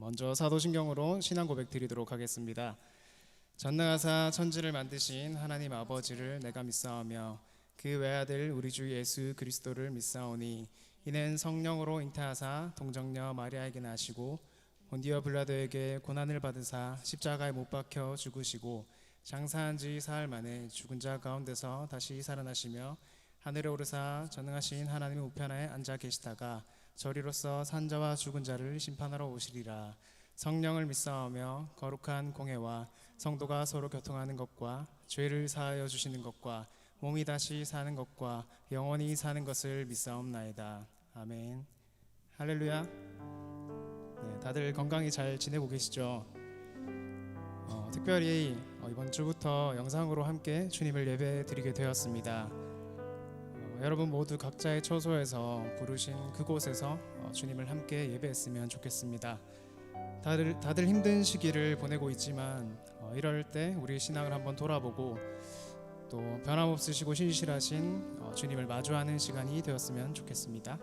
먼저 사도신경으로 신앙 고백 드리도록 하겠습니다. 전능하사 천지를 만드신 하나님 아버지를 내가 믿사오며 그 외아들 우리 주 예수 그리스도를 믿사오니 이는 성령으로 잉태하사 동정녀 마리아에게 나시고 본디오 빌라도에게 고난을 받으사 십자가에 못 박혀 죽으시고 장사한 지 사흘 만에 죽은 자 가운데서 다시 살아나시며 하늘에 오르사 전능하신 하나님의 우편에 앉아 계시다가 저리로서 산자와 죽은 자를 심판하러 오시리라. 성령을 믿사오며 거룩한 공회와 성도가 서로 교통하는 것과 죄를 사하여 주시는 것과 몸이 다시 사는 것과 영원히 사는 것을 믿사옵나이다. 아멘. 할렐루야. 다들 건강히 잘 지내고 계시죠? 특별히 이번 주부터 영상으로 함께 주님을 예배 드리게 되었습니다. 여러분 모두 각자의 처소에서 부르신 그곳에서 주님을 함께 예배했으면 좋겠습니다. 다들 힘든 시기를 보내고 있지만 이럴 때 우리 신앙을 한번 돌아보고 또 변함없으시고 신실하신 주님을 마주하는 시간이 되었으면 좋겠습니다.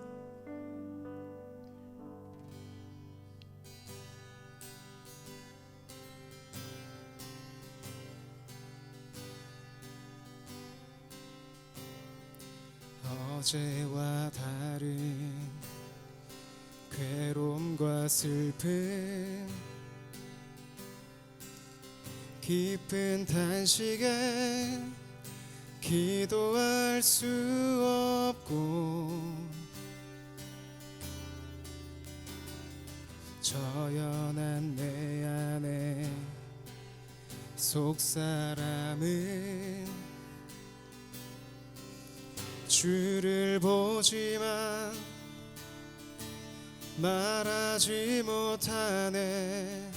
어제와 다른 괴로움과 슬픔 깊은 단식에 기도할 수 없고 저연한 내 안에 속사람은 주를 보지만 말하지 못하네.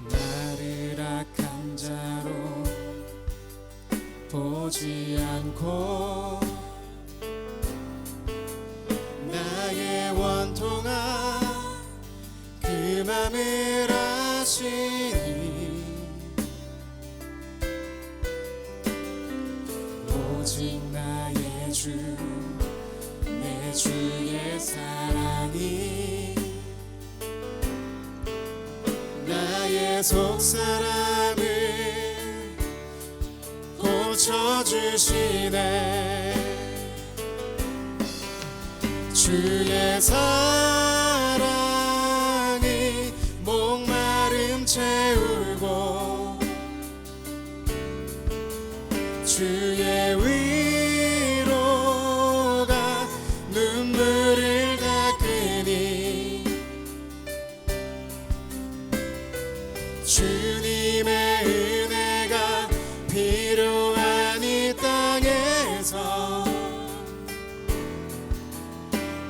나를 악한 자로 보지 않고 나의 원통한 그 맘을 아시니 오직 나의 주 내 주의 사랑이 나의 속사람을 고쳐주시네. 주의 사랑이 목마름 채우고 주의 위로가 눈물을 닦으니 주님의 은혜가 필요한 이 땅에서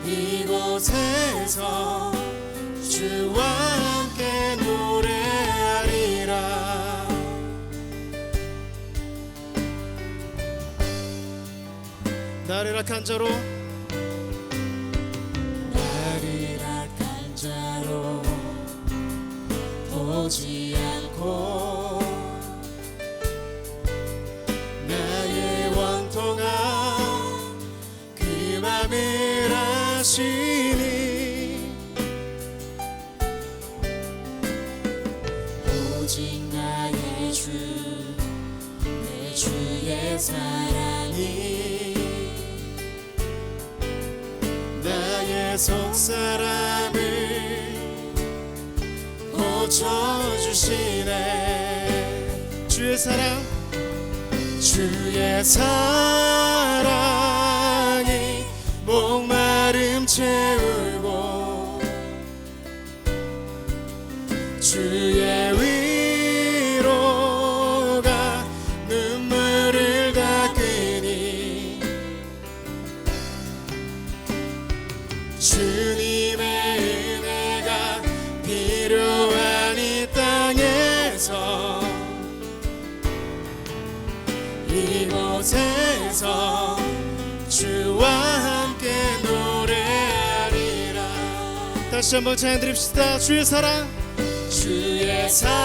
이곳에서 주와 함께 노래하리라. 나를 악한 자로 보지 않고 나의 원통한 그 맘을 아시니 오직 나의 주 내 주의 사랑이 나의 속사람을 고쳐주시네. 주의 사랑 주의 사랑이 목마름 채우고 주의 위로가 눈물을 닦으니 주님의 은혜가 필요한 이 땅에서 이곳에서 주와 함께 노래하리라. 다시 한번 찬양 드립시다. 주의 사랑 주의 사랑이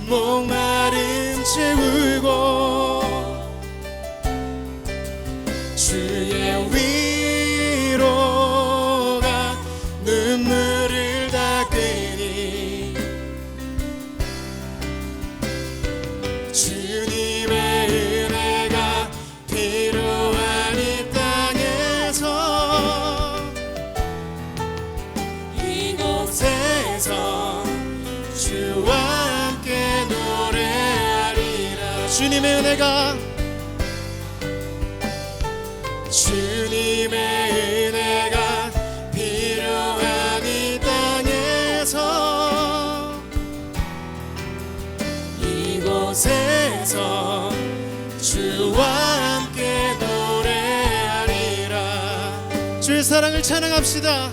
목마름 채우고 주의 주님의 은혜가 필요한 이 땅에서 이곳에서 주와 함께 노래하리라. 주의 사랑을 찬양합시다.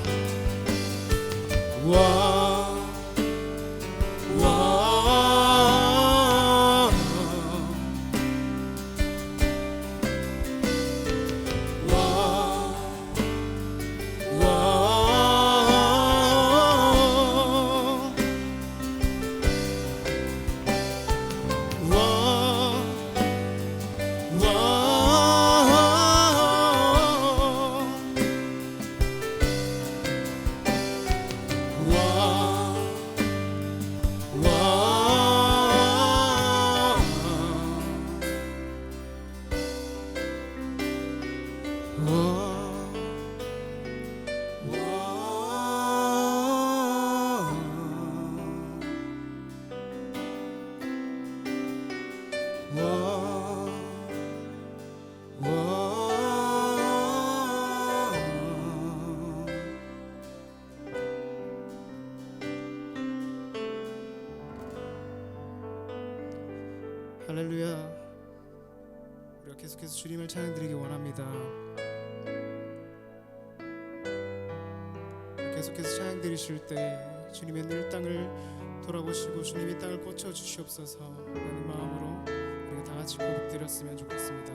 할렐루야. 우리가 계속해서 주님을 찬양드리기 원합니다. 계속해서 찬양드리실 때 주님의 늘 땅을 돌아보시고 주님이 땅을 고쳐주시옵소서 라는 마음으로 우리가 다 같이 고백드렸으면 좋겠습니다.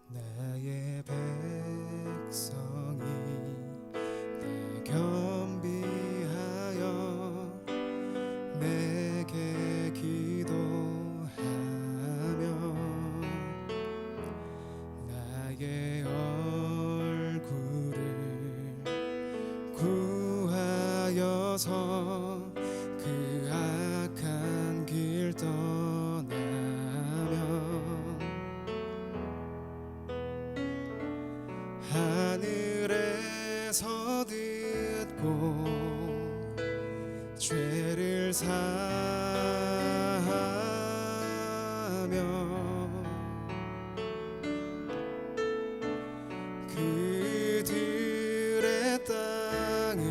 나의 백성이 나 겸비하여 내게 기도하며 나의 얼굴을 구하여서 그 악한 길 떠나면 하늘에서 듣고 죄를 사하며 그들의 땅을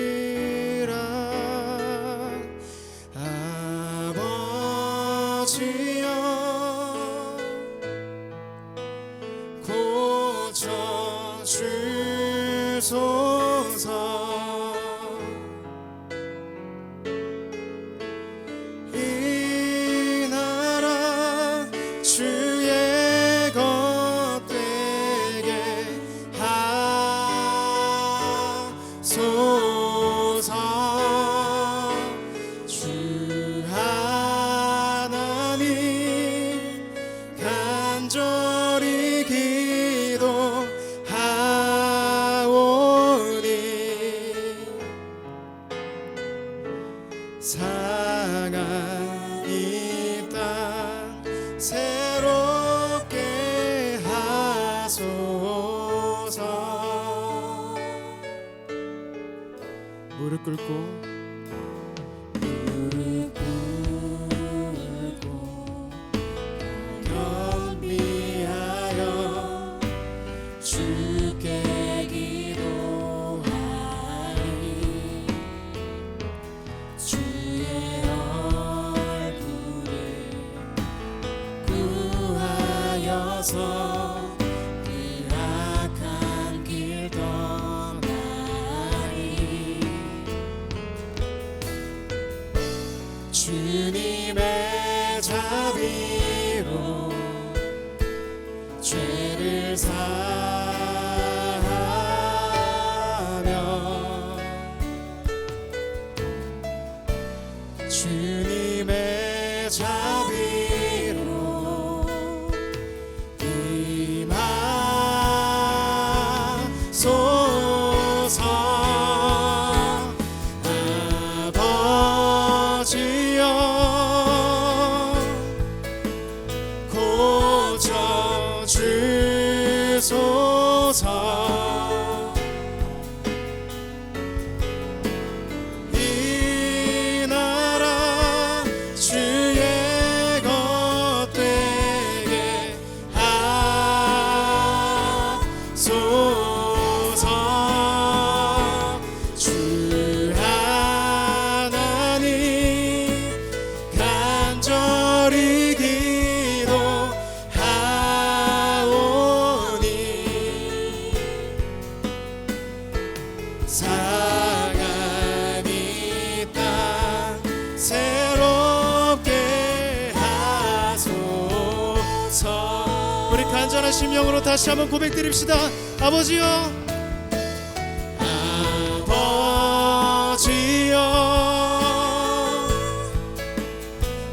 고치리라. 아버지여 고쳐주소서. 이 나라 주의 것 되게 하소서. 주 하나님 간절히 기도하오니 상한 이 땅 새롭게 하소서. 무릎 꿇고 겸비하여 주께 기도하리. 주의 얼굴을 구하여서 그 악한 길 떠나리. 주님의 자비로 죄를 사하며 주님의 자비로 임하소서. 아버지여 온전한 심령으로 다시 한번 고백드립시다. 아버지여, 아버지여,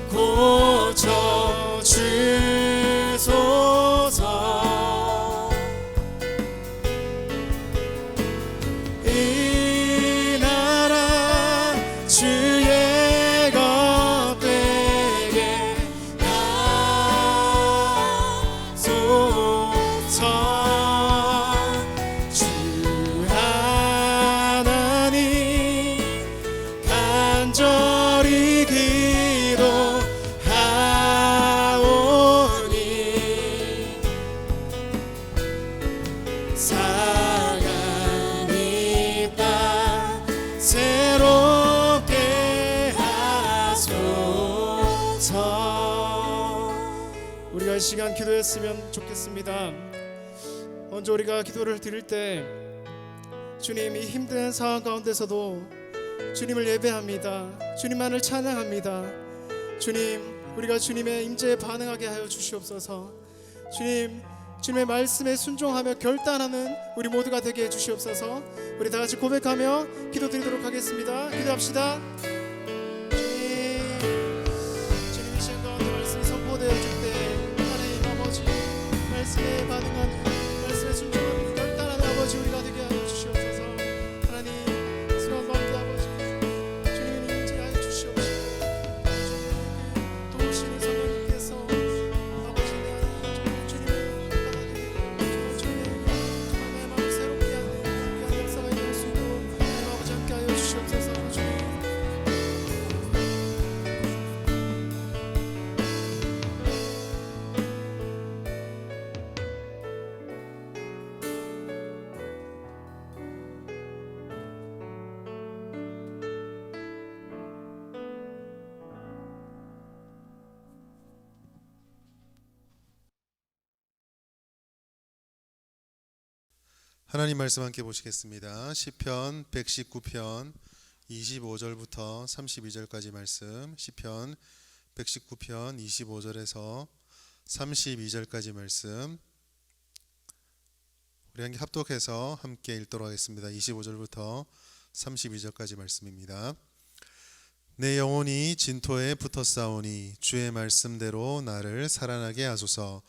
고쳐 주소서. 이 나라 주의 것 되게 하소서. 주 하나님 간절히 기도하오니 사랑이 땅 새롭게 하소서. 우리가 이 시간 기도했으면 좋겠습니다. 먼저 우리가 기도를 드릴 때 주님, 이 힘든 상황 가운데서도 주님을 예배합니다. 주님만을 찬양합니다. 주님, 우리가 주님의 임재에 반응하게 하여 주시옵소서. 주님, 주님의 말씀에 순종하며 결단하는 우리 모두가 되게 해주시옵소서. 우리 다 같이 고백하며 기도드리도록 하겠습니다. 기도합시다. 주님, 이 시간 가운데 말씀이 선포되어질 때 하나님 아버지, 말씀에 반응하는, 말씀에 순종하는 결단하는 아버지 우리가 되게 하여 주시옵소서. 하나님, 스러운 마음도 아버지 주님의 임재하여 주시옵소서. 주님의 도우시는 성령님께서 아버지 내 안에 주님을 받아들이고 주님의 내 마음을 새롭게 하는 귀한 역사가 있을 수 있도록 하나님 아버지 함께 하여 주시옵소서. 주님, 하나님 말씀 함께 보시겠습니다. 시편 119편 25절부터 32절까지 말씀, 시편 119편 25절에서 32절까지 말씀, 우리 함께 합독해서 함께 읽도록 하겠습니다. 25절부터 32절까지 말씀입니다. 내 영혼이 진토에 붙었사오니 주의 말씀대로 나를 살아나게 하소서.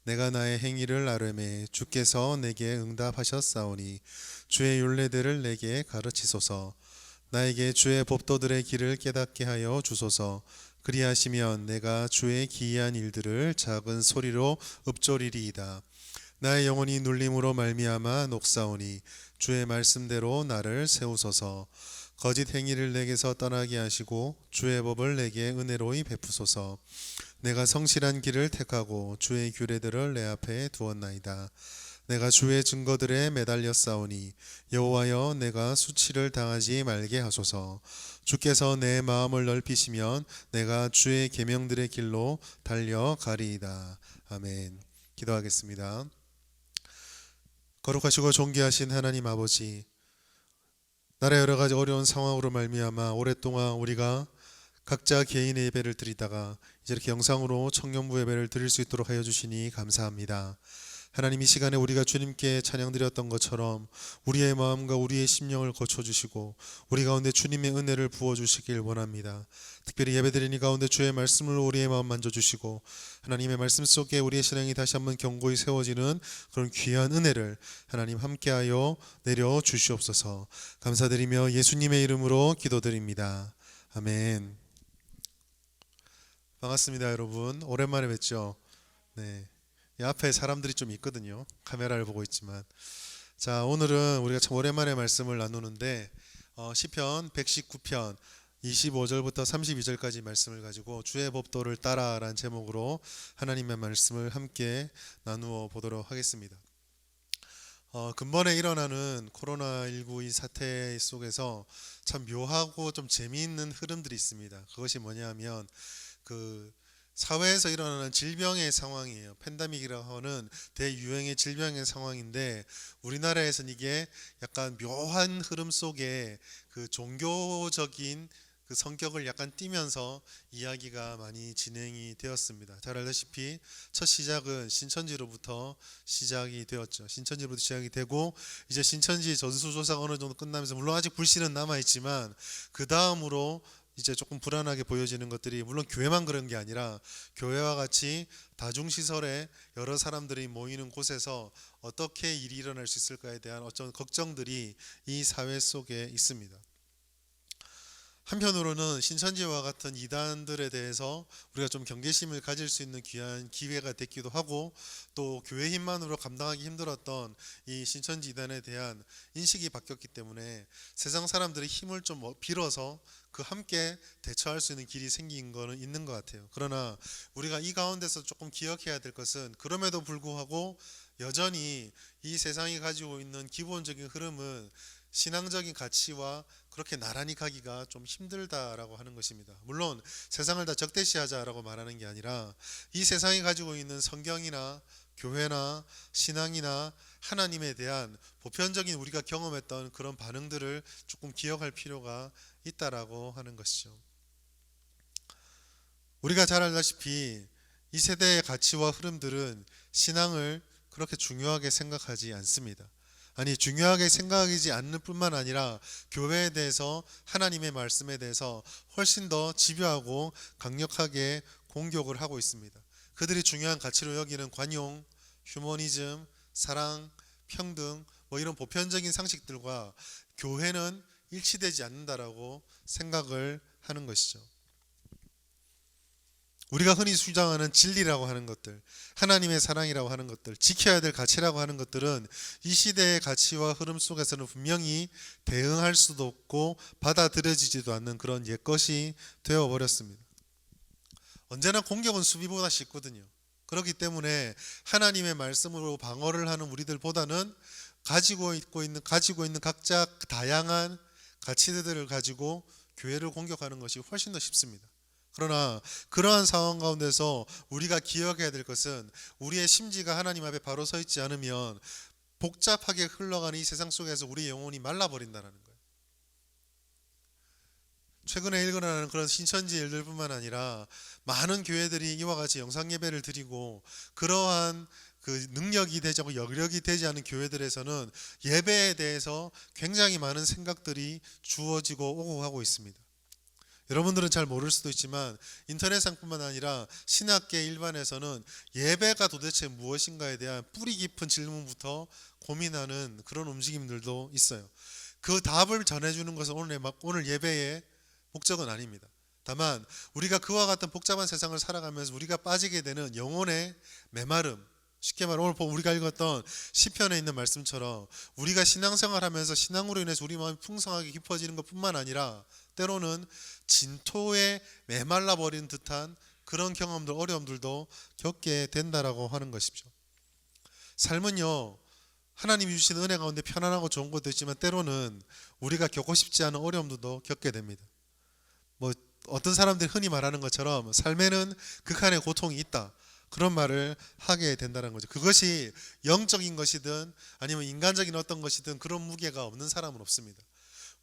내가 나의 행위를 아뢰매 주께서 내게 응답하셨사오니 주의 율례들을 내게 가르치소서. 나에게 주의 법도들의 길을 깨닫게 하여 주소서. 그리하시면 내가 주의 기이한 일들을 작은 소리로 읊조리리이다. 나의 영혼이 눌림으로 말미암아 녹사오니 주의 말씀대로 나를 세우소서. 거짓 행위를 내게서 떠나게 하시고 주의 법을 내게 은혜로이 베푸소서. 내가 성실한 길을 택하고 주의 규례들을 내 앞에 두었나이다. 내가 주의 증거들에 매달려 싸우니 여호와여, 내가 수치를 당하지 말게 하소서. 주께서 내 마음을 넓히시면 내가 주의 계명들의 길로 달려가리이다. 아멘. 기도하겠습니다. 거룩하시고 존귀하신 하나님 아버지, 나라의 여러 가지 어려운 상황으로 말미암아 오랫동안 우리가 각자 개인의 예배를 드리다가 이제 이렇게 영상으로 청년부 예배를 드릴 수 있도록 하여 주시니 감사합니다. 하나님, 이 시간에 우리가 주님께 찬양드렸던 것처럼 우리의 마음과 우리의 심령을 고쳐주시고 우리 가운데 주님의 은혜를 부어주시길 원합니다. 특별히 예배드리니 가운데 주의 말씀으로 우리의 마음 만져주시고 하나님의 말씀 속에 우리의 신앙이 다시 한번 견고히 세워지는 그런 귀한 은혜를 하나님 함께하여 내려주시옵소서. 감사드리며 예수님의 이름으로 기도드립니다. 아멘. 반갑습니다, 여러분. 오랜만에 뵙죠. 네, 이 앞에 사람들이 좀 있거든요. 카메라를 보고 있지만. 자, 오늘은 우리가 참 오랜만에 말씀을 나누는데 시편 119편 25절부터 32절까지 말씀을 가지고 주의 법도를 따라라는 제목으로 하나님의 말씀을 함께 나누어 보도록 하겠습니다. 근본에 일어나는 코로나19 이 사태 속에서 참 묘하고 좀 재미있는 흐름들이 있습니다. 그것이 뭐냐 하면 그 사회에서 일어나는 질병의 상황이에요. 팬데믹이라고 하는 대유행의 질병의 상황인데 우리나라에서는 이게 약간 묘한 흐름 속에 그 종교적인 그 성격을 약간 띠면서 이야기가 많이 진행이 되었습니다. 잘 알다시피 첫 시작은 신천지로부터 시작이 되었죠. 신천지로부터 시작이 되고 이제 신천지 전수조사가 어느 정도 끝나면서 물론 아직 불씨는 남아있지만 그 다음으로 이제 조금 불안하게 보여지는 것들이 물론 교회만 그런 게 아니라 교회와 같이 다중시설에 여러 사람들이 모이는 곳에서 어떻게 일이 일어날 수 있을까에 대한 어떤 걱정들이 이 사회 속에 있습니다. 한편으로는 신천지와 같은 이단들에 대해서 우리가 좀 경계심을 가질 수 있는 귀한 기회가 됐기도 하고 또 교회 힘만으로 감당하기 힘들었던 이 신천지 이단에 대한 인식이 바뀌었기 때문에 세상 사람들의 힘을 좀 빌어서 그 함께 대처할 수 있는 길이 생긴 거는 있는 것 같아요. 그러나 우리가 이 가운데서 조금 기억해야 될 것은 그럼에도 불구하고 여전히 이 세상이 가지고 있는 기본적인 흐름은 신앙적인 가치와 그렇게 나란히 가기가 좀 힘들다라고 하는 것입니다. 물론 세상을 다 적대시하자라고 말하는 게 아니라 이 세상이 가지고 있는 성경이나 교회나 신앙이나 하나님에 대한 보편적인 우리가 경험했던 그런 반응들을 조금 기억할 필요가 있다라고 하는 것이죠. 우리가 잘 알다시피 이 세대의 가치와 흐름들은 신앙을 그렇게 중요하게 생각하지 않습니다. 아니 중요하게 생각하지 않는 뿐만 아니라 교회에 대해서 하나님의 말씀에 대해서 훨씬 더 집요하고 강력하게 공격을 하고 있습니다. 그들이 중요한 가치로 여기는 관용, 휴머니즘, 사랑, 평등 뭐 이런 보편적인 상식들과 교회는 일치되지 않는다라고 생각을 하는 것이죠. 우리가 흔히 주장하는 진리라고 하는 것들, 하나님의 사랑이라고 하는 것들, 지켜야 될 가치라고 하는 것들은 이 시대의 가치와 흐름 속에서는 분명히 대응할 수도 없고 받아들여지지도 않는 그런 옛것이 되어버렸습니다. 언제나 공격은 수비보다 쉽거든요. 그렇기 때문에 하나님의 말씀으로 방어를 하는 우리들보다는 가지고 있는 각자 다양한 가치들을 가지고 교회를 공격하는 것이 훨씬 더 쉽습니다. 그러나 그러한 상황 가운데서 우리가 기억해야 될 것은 우리의 심지가 하나님 앞에 바로 서 있지 않으면 복잡하게 흘러가는 이 세상 속에서 우리의 영혼이 말라버린다는 거예요. 최근에 일어나는 그런 신천지 일들뿐만 아니라 많은 교회들이 이와 같이 영상 예배를 드리고 그러한 그 능력이 되지 않고 여력이 되지 않은 교회들에서는 예배에 대해서 굉장히 많은 생각들이 주어지고 오고 하고 있습니다. 여러분들은 잘 모를 수도 있지만 인터넷상뿐만 아니라 신학계 일반에서는 예배가 도대체 무엇인가에 대한 뿌리 깊은 질문부터 고민하는 그런 움직임들도 있어요. 그 답을 전해주는 것은 오늘 예배의 목적은 아닙니다. 다만 우리가 그와 같은 복잡한 세상을 살아가면서 우리가 빠지게 되는 영혼의 메마름, 쉽게 말해 오늘 우리가 읽었던 시편에 있는 말씀처럼 우리가 신앙생활하면서 신앙으로 인해서 우리 마음이 풍성하게 깊어지는 것뿐만 아니라 때로는 진토에 메말라 버린 듯한 그런 경험들, 어려움들도 겪게 된다라고 하는 것이죠. 삶은요, 하나님이 주신 은혜 가운데 편안하고 좋은 것도 있지만 때로는 우리가 겪고 싶지 않은 어려움들도 겪게 됩니다. 뭐 어떤 사람들이 흔히 말하는 것처럼 삶에는 극한의 고통이 있다. 그런 말을 하게 된다는 거죠. 그것이 영적인 것이든 아니면 인간적인 어떤 것이든 그런 무게가 없는 사람은 없습니다.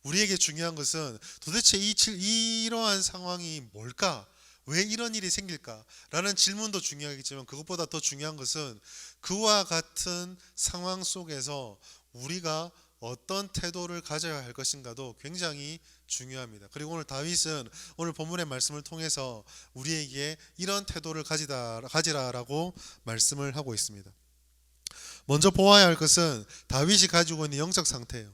우리에게 중요한 것은 도대체 이러한 상황이 뭘까? 왜 이런 일이 생길까? 라는 질문도 중요하겠지만 그것보다 더 중요한 것은 그와 같은 상황 속에서 우리가 어떤 태도를 가져야 할 것인가도 굉장히 중요합니다. 그리고 오늘 다윗은 오늘 본문의 말씀을 통해서 우리에게 이런 태도를 가지라라고 말씀을 하고 있습니다. 먼저 보아야 할 것은 다윗이 가지고 있는 영적 상태예요.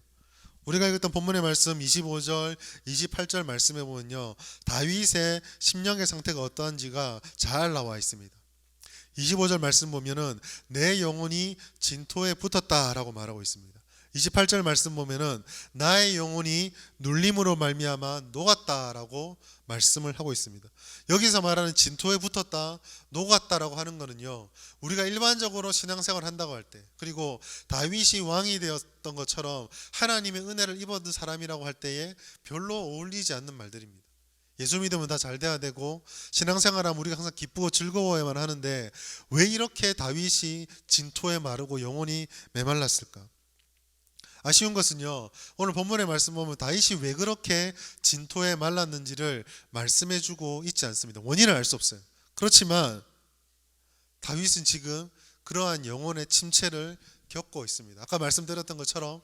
우리가 읽었던 본문의 말씀 25절, 28절 말씀에 보면요, 다윗의 심령의 상태가 어떠한지가 잘 나와 있습니다. 25절 말씀 보면은 내 영혼이 진토에 붙었다라고 말하고 있습니다. 28절 말씀 보면은 나의 영혼이 눌림으로 말미암아 녹았다라고 말씀을 하고 있습니다. 여기서 말하는 진토에 붙었다, 녹았다라고 하는 거는요, 우리가 일반적으로 신앙생활을 한다고 할 때, 그리고 다윗이 왕이 되었던 것처럼 하나님의 은혜를 입었던 사람이라고 할 때에 별로 어울리지 않는 말들입니다. 예수 믿으면 다 잘 돼야 되고 신앙생활하면 우리가 항상 기쁘고 즐거워야만 하는데 왜 이렇게 다윗이 진토에 마르고 영혼이 메말랐을까? 아쉬운 것은요, 오늘 본문의 말씀 보면 다윗이 왜 그렇게 진토에 말랐는지를 말씀해주고 있지 않습니다. 원인을 알 수 없어요. 그렇지만 다윗은 지금 그러한 영혼의 침체를 겪고 있습니다. 아까 말씀드렸던 것처럼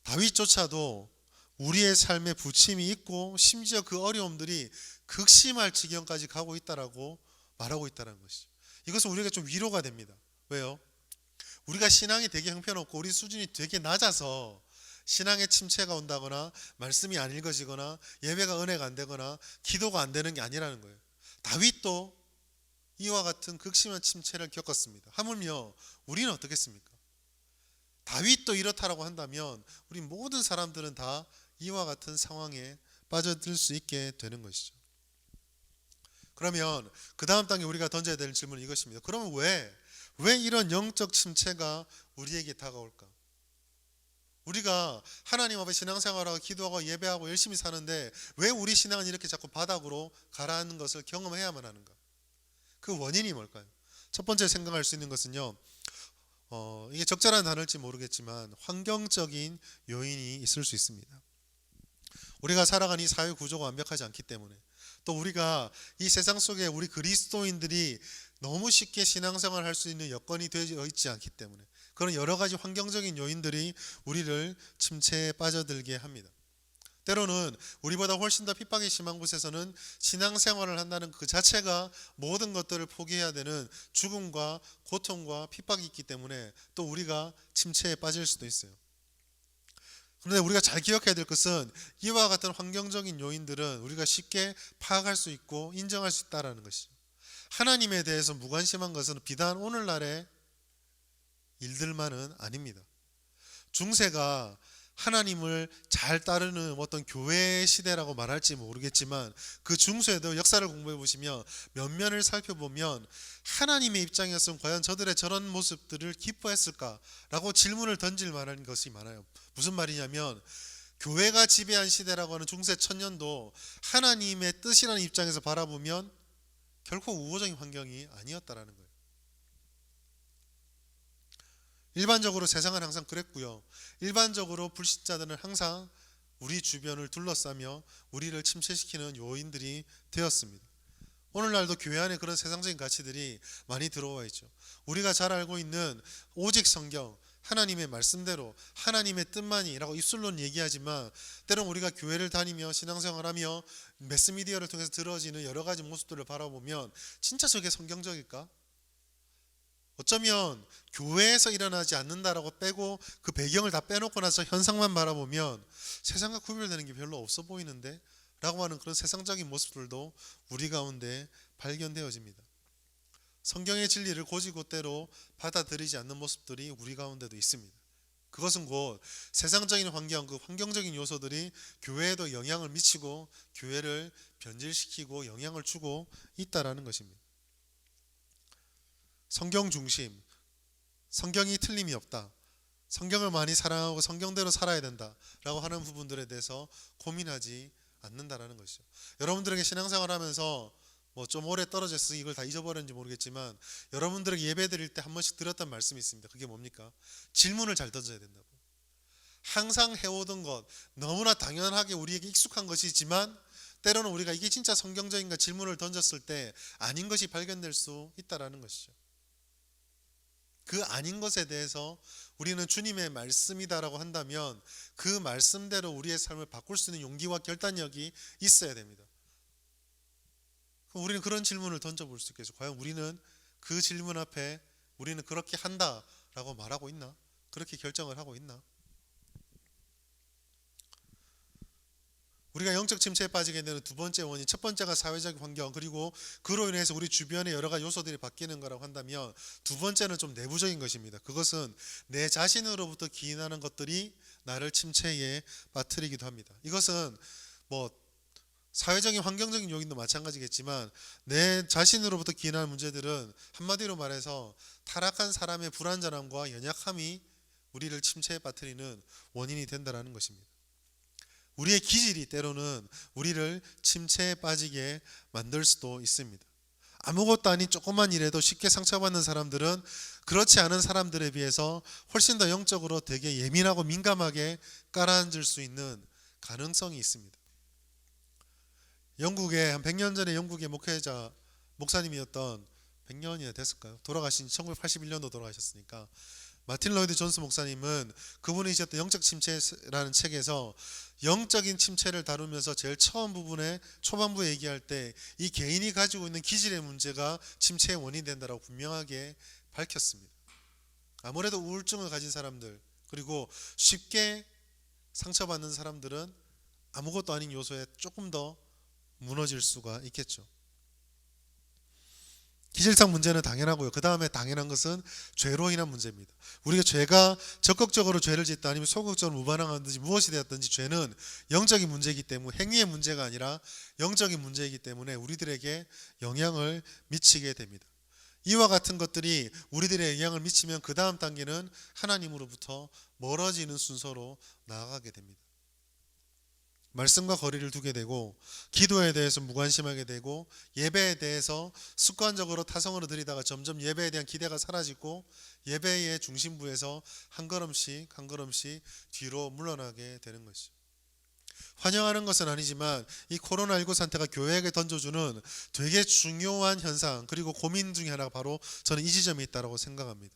다윗조차도 우리의 삶에 부침이 있고 심지어 그 어려움들이 극심할 지경까지 가고 있다라고 말하고 있다는 것이죠. 이것은 우리에게 좀 위로가 됩니다. 왜요? 우리가 신앙이 되게 형편없고 우리 수준이 되게 낮아서 신앙의 침체가 온다거나 말씀이 안 읽어지거나 예배가 은혜가 안 되거나 기도가 안 되는 게 아니라는 거예요. 다윗도 이와 같은 극심한 침체를 겪었습니다. 하물며 우리는 어떻겠습니까? 다윗도 이렇다라고 한다면 우리 모든 사람들은 다 이와 같은 상황에 빠져들 수 있게 되는 것이죠. 그러면 그 다음 단계 우리가 던져야 될 질문은 이것입니다. 그러면 왜 이런 영적 침체가 우리에게 다가올까? 우리가 하나님 앞에 신앙생활하고 기도하고 예배하고 열심히 사는데 왜 우리 신앙은 이렇게 자꾸 바닥으로 가라앉는 것을 경험해야만 하는가? 그 원인이 뭘까요? 첫 번째 생각할 수 있는 것은요, 이게 적절한 단어일지 모르겠지만 환경적인 요인이 있을 수 있습니다. 우리가 살아가는 이 사회 구조가 완벽하지 않기 때문에, 또 우리가 이 세상 속에 우리 그리스도인들이 너무 쉽게 신앙생활을 할 수 있는 여건이 되어 있지 않기 때문에, 그런 여러 가지 환경적인 요인들이 우리를 침체에 빠져들게 합니다. 때로는 우리보다 훨씬 더 핍박이 심한 곳에서는 신앙생활을 한다는 그 자체가 모든 것들을 포기해야 되는 죽음과 고통과 핍박이 있기 때문에 또 우리가 침체에 빠질 수도 있어요. 그런데 우리가 잘 기억해야 될 것은 이와 같은 환경적인 요인들은 우리가 쉽게 파악할 수 있고 인정할 수 있다는 것이죠. 하나님에 대해서 무관심한 것은 비단 오늘날의 일들만은 아닙니다. 중세가 하나님을 잘 따르는 어떤 교회 시대라고 말할지 모르겠지만 그 중세도 역사를 공부해 보시면 면면을 살펴보면 하나님의 입장이었으면 과연 저들의 저런 모습들을 기뻐했을까라고 질문을 던질 만한 것이 많아요. 무슨 말이냐면 교회가 지배한 시대라고 하는 중세 천년도 하나님의 뜻이라는 입장에서 바라보면 결코 우호적인 환경이 아니었다라는 거예요. 일반적으로 세상은 항상 그랬고요. 일반적으로 불신자들은 항상 우리 주변을 둘러싸며 우리를 침체시키는 요인들이 되었습니다. 오늘날도 교회 안에 그런 세상적인 가치들이 많이 들어와 있죠. 우리가 잘 알고 있는 오직 성경, 하나님의 말씀대로 하나님의 뜻만이라고 입술로는 얘기하지만 때론 우리가 교회를 다니며 신앙생활하며 매스미디어를 통해서 들어지는 여러 가지 모습들을 바라보면 진짜 저게 성경적일까? 어쩌면 교회에서 일어나지 않는다라고 빼고 그 배경을 다 빼놓고 나서 현상만 바라보면 세상과 구별되는 게 별로 없어 보이는데 라고 하는 그런 세상적인 모습들도 우리 가운데 발견되어집니다. 성경의 진리를 곧이곧대로 받아들이지 않는 모습들이 우리 가운데도 있습니다. 그것은 곧 세상적인 환경, 그 환경적인 요소들이 교회에도 영향을 미치고 교회를 변질시키고 영향을 주고 있다라는 것입니다. 성경 중심, 성경이 틀림이 없다, 성경을 많이 사랑하고 성경대로 살아야 된다라고 하는 부분들에 대해서 고민하지 않는다라는 것이죠. 여러분들에게 신앙생활 하면서 좀 오래 떨어졌어 이걸 다 잊어버렸는지 모르겠지만 여러분들에게 예배 드릴 때 한 번씩 드렸던 말씀이 있습니다. 그게 뭡니까? 질문을 잘 던져야 된다고. 항상 해오던 것, 너무나 당연하게 우리에게 익숙한 것이지만 때로는 우리가 이게 진짜 성경적인가 질문을 던졌을 때 아닌 것이 발견될 수 있다라는 것이죠. 그 아닌 것에 대해서 우리는 주님의 말씀이다라고 한다면 그 말씀대로 우리의 삶을 바꿀 수 있는 용기와 결단력이 있어야 됩니다. 그럼 우리는 그런 질문을 던져볼 수 있겠죠. 과연 우리는 그 질문 앞에 우리는 그렇게 한다라고 말하고 있나? 그렇게 결정을 하고 있나? 우리가 영적 침체에 빠지게 되는 두 번째 원인, 첫 번째가 사회적 환경, 그리고 그로 인해서 우리 주변의 여러 가지 요소들이 바뀌는 거라고 한다면 두 번째는 좀 내부적인 것입니다. 그것은 내 자신으로부터 기인하는 것들이 나를 침체에 빠뜨리기도 합니다. 이것은 사회적인 환경적인 요인도 마찬가지겠지만 내 자신으로부터 기인하는 문제들은 한마디로 말해서 타락한 사람의 불완전함과 연약함이 우리를 침체에 빠뜨리는 원인이 된다는 것입니다. 우리의 기질이 때로는 우리를 침체에 빠지게 만들 수도 있습니다. 아무것도 아닌 조그만 일에도 쉽게 상처받는 사람들은 그렇지 않은 사람들에 비해서 훨씬 더 영적으로 되게 예민하고 민감하게 깔아앉을 수 있는 가능성이 있습니다. 영국에 한 100년 전에 영국의 목사님이었던 100년이 됐을까요? 돌아가신 1981년도 돌아가셨으니까 마틴 로이드 존스 목사님은 그분이 지었던 영적 침체라는 책에서 영적인 침체를 다루면서 제일 처음 부분에 초반부에 얘기할 때 이 개인이 가지고 있는 기질의 문제가 침체의 원인이 된다고 분명하게 밝혔습니다. 아무래도 우울증을 가진 사람들 그리고 쉽게 상처받는 사람들은 아무것도 아닌 요소에 조금 더 무너질 수가 있겠죠. 기질상 문제는 당연하고요. 그 다음에 당연한 것은 죄로 인한 문제입니다. 우리가 죄가 적극적으로 죄를 짓다 아니면 소극적으로 무반응하든지 무엇이 되었든지 죄는 영적인 문제이기 때문에 행위의 문제가 아니라 영적인 문제이기 때문에 우리들에게 영향을 미치게 됩니다. 이와 같은 것들이 우리들의 영향을 미치면 그 다음 단계는 하나님으로부터 멀어지는 순서로 나아가게 됩니다. 말씀과 거리를 두게 되고 기도에 대해서 무관심하게 되고 예배에 대해서 습관적으로 타성으로 드리다가 점점 예배에 대한 기대가 사라지고 예배의 중심부에서 한 걸음씩 뒤로 물러나게 되는 것이죠. 환영하는 것은 아니지만 이 코로나19 사태가 교회에게 던져주는 되게 중요한 현상 그리고 고민 중에 하나가 바로 저는 이 지점에 있다고 생각합니다.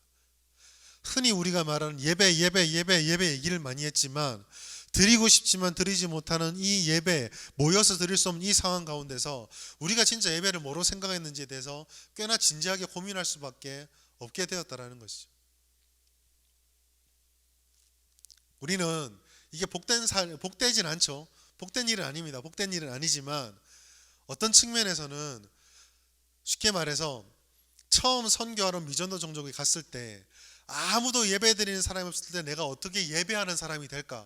흔히 우리가 말하는 예배 얘기를 많이 했지만 드리고 싶지만 드리지 못하는 이 예배, 모여서 드릴 수 없는 이 상황 가운데서 우리가 진짜 예배를 뭐로 생각했는지에 대해서 꽤나 진지하게 고민할 수밖에 없게 되었다라는 것이죠. 우리는 이게 복되진 않죠. 복된 일은 아닙니다. 복된 일은 아니지만 어떤 측면에서는 쉽게 말해서 처음 선교하러 미전도 종족에 갔을 때 아무도 예배 드리는 사람이 없을 때 내가 어떻게 예배하는 사람이 될까?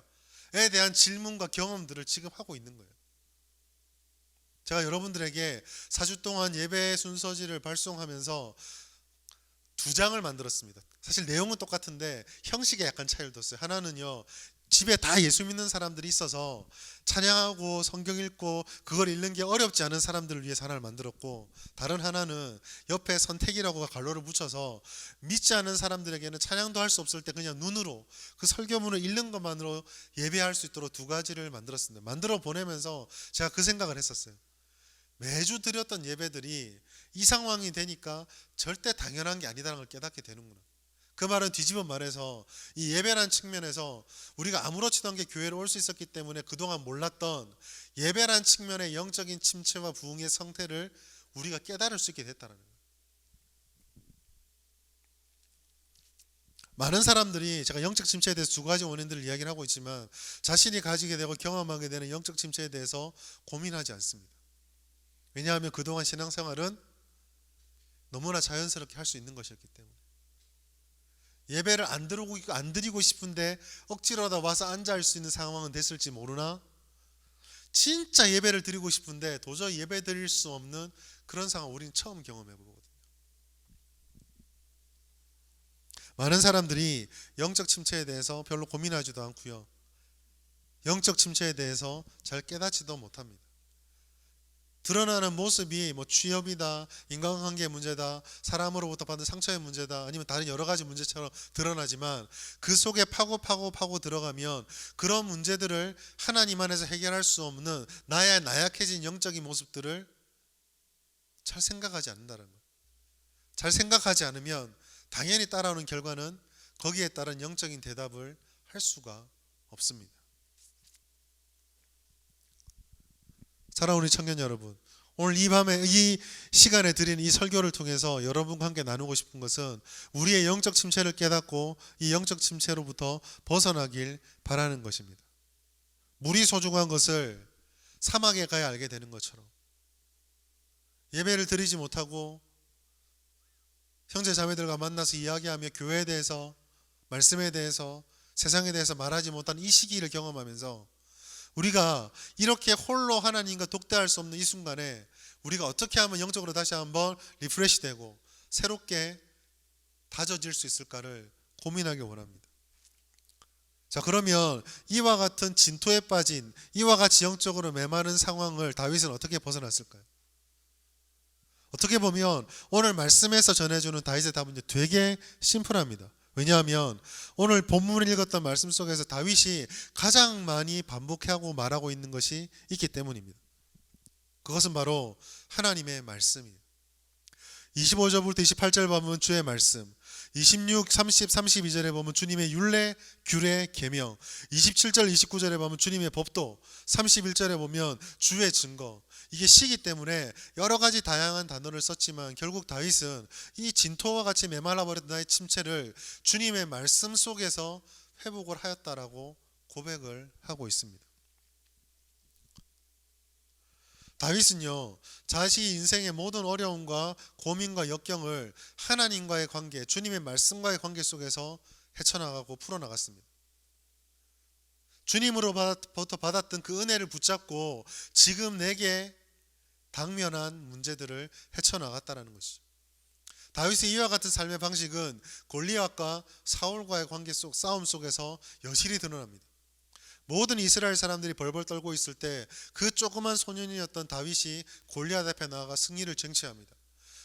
에 대한 질문과 경험들을 지금 하고 있는 거예요. 제가 여러분들에게 4주 동안 예배 순서지를 발송하면서 2장을 만들었습니다. 사실 내용은 똑같은데 형식에 약간 차이를 뒀어요. 하나는요, 집에 다 예수 믿는 사람들이 있어서 찬양하고 성경 읽고 그걸 읽는 게 어렵지 않은 사람들을 위해서 하나를 만들었고, 다른 하나는 옆에 선택이라고 갈로를 붙여서 믿지 않은 사람들에게는 찬양도 할 수 없을 때 그냥 눈으로 그 설교문을 읽는 것만으로 예배할 수 있도록 2가지를 만들었습니다. 만들어 보내면서 제가 그 생각을 했었어요. 매주 드렸던 예배들이 이 상황이 되니까 절대 당연한 게 아니다라는 걸 깨닫게 되는구나. 그 말은 뒤집어 말해서 이 예배라는 측면에서 우리가 아무렇지도 않게 교회로 올 수 있었기 때문에 그동안 몰랐던 예배라는 측면의 영적인 침체와 부흥의 상태를 우리가 깨달을 수 있게 됐다는 거예요. 많은 사람들이 제가 영적 침체에 대해서 2가지 원인들을 이야기를 하고 있지만 자신이 가지게 되고 경험하게 되는 영적 침체에 대해서 고민하지 않습니다. 왜냐하면 그동안 신앙생활은 너무나 자연스럽게 할 수 있는 것이었기 때문에. 예배를 안 드리고 싶은데 억지로다 와서 앉아 할 수 있는 상황은 됐을지 모르나 진짜 예배를 드리고 싶은데 도저히 예배 드릴 수 없는 그런 상황 우리는 처음 경험해 보거든요. 많은 사람들이 영적 침체에 대해서 별로 고민하지도 않고요. 영적 침체에 대해서 잘 깨닫지도 못합니다. 드러나는 모습이 취업이다, 인간관계 문제다, 사람으로부터 받는 상처의 문제다, 아니면 다른 여러 가지 문제처럼 드러나지만 그 속에 파고 들어가면 그런 문제들을 하나님 안에서 해결할 수 없는 나의 나약해진 영적인 모습들을 잘 생각하지 않는다는 거예요. 잘 생각하지 않으면 당연히 따라오는 결과는 거기에 따른 영적인 대답을 할 수가 없습니다. 사랑하는 우리 청년 여러분, 오늘 이 밤에 이 시간에 드리는 이 설교를 통해서 여러분과 함께 나누고 싶은 것은 우리의 영적 침체를 깨닫고 이 영적 침체로부터 벗어나길 바라는 것입니다. 물이 소중한 것을 사막에 가야 알게 되는 것처럼 예배를 드리지 못하고 형제 자매들과 만나서 이야기하며 교회에 대해서, 말씀에 대해서, 세상에 대해서 말하지 못한 이 시기를 경험하면서 우리가 이렇게 홀로 하나님과 독대할 수 없는 이 순간에 우리가 어떻게 하면 영적으로 다시 한번 리프레시 되고 새롭게 다져질 수 있을까를 고민하기 원합니다. 자, 그러면 이와 같은 진토에 빠진, 이와 같이 영적으로 메마른 상황을 다윗은 어떻게 벗어났을까요? 어떻게 보면 오늘 말씀에서 전해주는 다윗의 답은 되게 심플합니다. 왜냐하면 오늘 본문을 읽었던 말씀 속에서 다윗이 가장 많이 반복하고 말하고 있는 것이 있기 때문입니다. 그것은 바로 하나님의 말씀이에요. 25절부터 28절 보면 주의 말씀, 26, 30, 32절에 보면 주님의 율례, 규례, 계명, 27절, 29절에 보면 주님의 법도, 31절에 보면 주의 증거. 이게 시기 때문에 여러 가지 다양한 단어를 썼지만 결국 다윗은 이 진토와 같이 메말라버렸던 나의 침체를 주님의 말씀 속에서 회복을 하였다라고 고백을 하고 있습니다. 다윗은요, 자신의 인생의 모든 어려움과 고민과 역경을 하나님과의 관계, 주님의 말씀과의 관계 속에서 헤쳐나가고 풀어나갔습니다. 주님으로부터 받았던 그 은혜를 붙잡고 지금 내게 당면한 문제들을 헤쳐나갔다는 것이죠. 다윗의 이와 같은 삶의 방식은 골리앗과 사울과의 관계 속 싸움 속에서 여실히 드러납니다. 모든 이스라엘 사람들이 벌벌 떨고 있을 때 그 조그만 소년이었던 다윗이 골리앗 앞에 나아가 승리를 쟁취합니다.